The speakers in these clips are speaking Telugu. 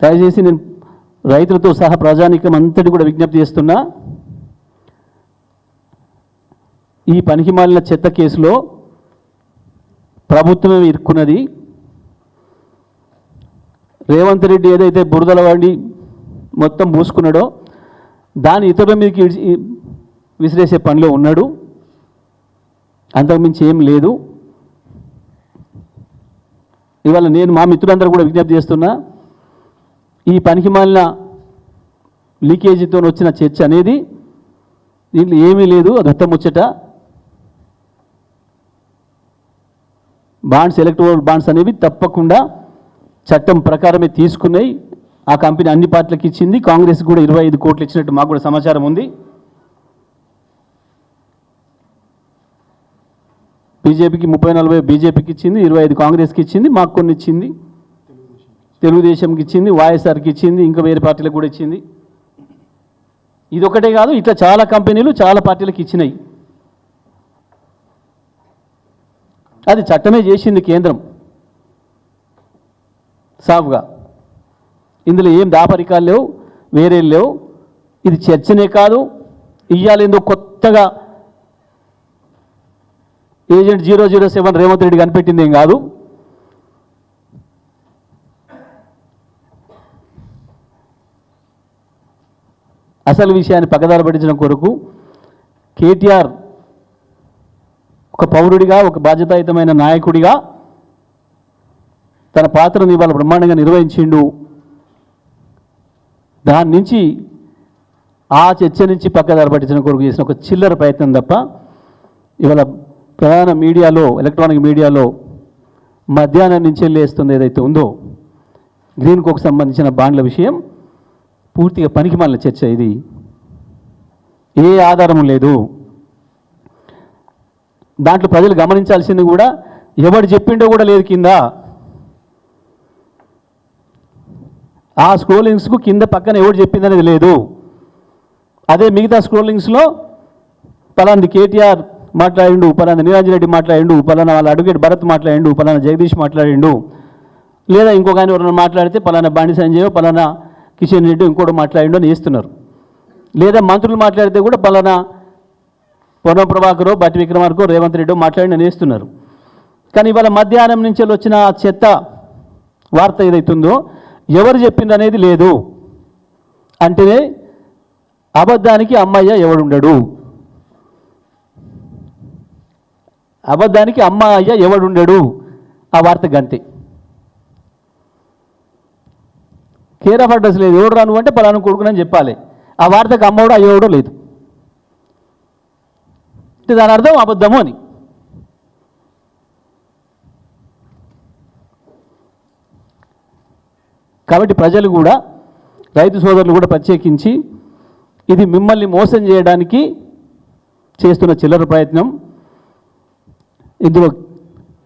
దయచేసి నేను రైతులతో సహా ప్రజానీకం అంతటి కూడా విజ్ఞప్తి చేస్తున్నా, ఈ పనికిమాలిన చెత్త కేసులో ప్రభుత్వమే ఇరుక్కున్నది. రేవంత్ రెడ్డి ఏదైతే బురదల వాడి మొత్తం మూసుకున్నాడో దాని ఇతరుల మీదకి విసిరేసే పనిలో ఉన్నాడు, అంతకుమించి ఏం లేదు. ఇవాళ నేను మా మిత్రులందరూ కూడా విజ్ఞప్తి చేస్తున్నా, ఈ పనికిమాలిన లీకేజీతో వచ్చిన చర్చ అనేది దీంట్లో ఏమీ లేదు, అది ముచ్చట. బాండ్స్, ఎలక్ట్రల్ బాండ్స్ అనేవి తప్పకుండా చట్టం ప్రకారమే తీసుకున్నాయి. ఆ కంపెనీ అన్ని పార్టీలకు ఇచ్చింది. కాంగ్రెస్ కూడా 25 కోట్లు ఇచ్చినట్టు మాకు కూడా సమాచారం ఉంది. బీజేపీకి 30-40 బీజేపీకి ఇచ్చింది, 25 కాంగ్రెస్కి ఇచ్చింది, మాకు కొన్ని ఇచ్చింది, తెలుగుదేశంకి ఇచ్చింది, వైఎస్ఆర్కి ఇచ్చింది, ఇంకా వేరే పార్టీలకు కూడా ఇచ్చింది. ఇదొకటే కాదు, ఇట్లా చాలా కంపెనీలు చాలా పార్టీలకు ఇచ్చినాయి. అది చట్టమే చేసింది కేంద్రం సాఫ్గా. ఇందులో ఏం దాపరికాలు లేవు, వేరే లేవు. ఇది చర్చనే కాదు, ఇయ్యాలేందో కొత్తగా ఏజెంట్ 007 రేవంత్ రెడ్డి కనిపెట్టింది ఏం కాదు. అసలు విషయాన్ని పక్కదారి పట్టించడం కొరకు కేటీఆర్ ఒక పౌరుడిగా, ఒక బాధ్యతాయుతమైన నాయకుడిగా తన పాత్రను ఇవాళ బ్రహ్మాండంగా నిర్వహించిండు. దాని నుంచి ఆ చర్చ నుంచి పక్కదారి పట్టించడం కొరకు చేసిన ఒక చిల్లర ప్రయత్నం తప్ప ఇవాళ ప్రధాన మీడియాలో, ఎలక్ట్రానిక్ మీడియాలో మధ్యాహ్నం నుంచి లేస్తుంది ఏదైతే ఉందో గ్రీన్ కోక్ సంబంధించిన బాండ్ల విషయం పూర్తిగా పనికిమాలిన చర్చ. ఇది ఏ ఆధారం లేదు. దాంట్లో ప్రజలు గమనించాల్సింది కూడా ఎవడు చెప్పిండో కూడా లేదు. కింద ఆ స్క్రోలింగ్స్కు కింద పక్కన ఎవడు చెప్పిందనేది లేదు. అదే మిగతా స్క్రోలింగ్స్లో పలాంది కేటీఆర్ మాట్లాడిండు, పలానా నిరంజన్ రెడ్డి మాట్లాడిండు, పలానా వాళ్ళ అడ్వకేట్ భరత్ మాట్లాడిండు, పలానా జగదీష్ మాట్లాడిండు, లేదా ఇంకొక ఆయన ఎవరైనా మాట్లాడితే పలానా బండి సంజయ్, పలానా కిషన్ రెడ్డి ఇంకోటి మాట్లాడిండు అని వేస్తున్నారు. లేదా మంత్రులు మాట్లాడితే కూడా పలానా పొన్నం ప్రభాకరో, బట్టి విక్రమార్కో, రేవంత్ రెడ్డో మాట్లాడి అని వేస్తున్నారు. కానీ ఇవాళ మధ్యాహ్నం నుంచి వచ్చిన చెత్త వార్త ఏదైతుందో ఎవరు చెప్పింది అనేది లేదు. అంటేనే అబద్ధానికి అమ్మయ్య ఎవడుండడు, అబద్ధానికి అమ్మ అయ్య ఎవడుండడు. ఆ వార్త గంతే. కేర్ ఆఫ్ అడ్రస్ లేదు. ఎవడు రాను అంటే పలానా కొడుకునని చెప్పాలి. ఆ వార్తకు అమ్మవడో అయ్యేవాడో లేదు. దాని అర్థం అబద్ధము అని. కాబట్టి ప్రజలు కూడా, రైతు సోదరులు కూడా ప్రత్యేకించి ఇది మిమ్మల్ని మోసం చేయడానికి చేస్తున్న చిల్లర ప్రయత్నం. ఇందులో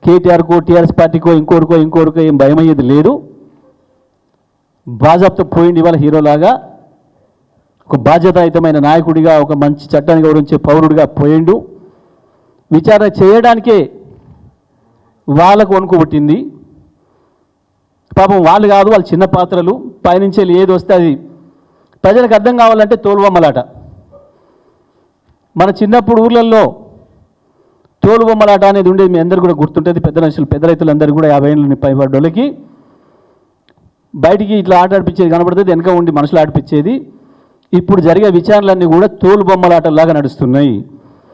కేటీఆర్కో, టీఆర్ఎస్ పార్టీకో, ఇంకోరికో ఏం భయమయ్యేది లేదు. బాజాబ్తో పోయింది ఇవాళ హీరోలాగా, ఒక బాధ్యతాయుతమైన నాయకుడిగా, ఒక మంచి చట్టాన్ని గౌరవించే పౌరుడిగా పోయిండు. విచారణ చేయడానికే వాళ్ళకు వణుకు పుట్టింది. పాపం వాళ్ళు కాదు, వాళ్ళు చిన్న పాత్రలు. పైనుంచి ఏది వస్తే అది ప్రజలకు అర్థం కావాలంటే తోలుబొమ్మలాట. మన చిన్నప్పుడు ఊర్లలో తోలుబొమ్మలాట అనేది ఉండేది, మీ అందరూ కూడా గుర్తుంటుంది. పెద్ద రైతులందరూ కూడా 50 ఏళ్ళని పైబడ్డోళ్ళకి బయటికి ఇట్లా ఆట ఆడిపించేది కనబడుతుంది, వెనక ఉండి మనుషులు ఆడిపించేది. ఇప్పుడు జరిగే విచారణలన్నీ కూడా తోలుబొమ్మలాటలాగా నడుస్తున్నాయి.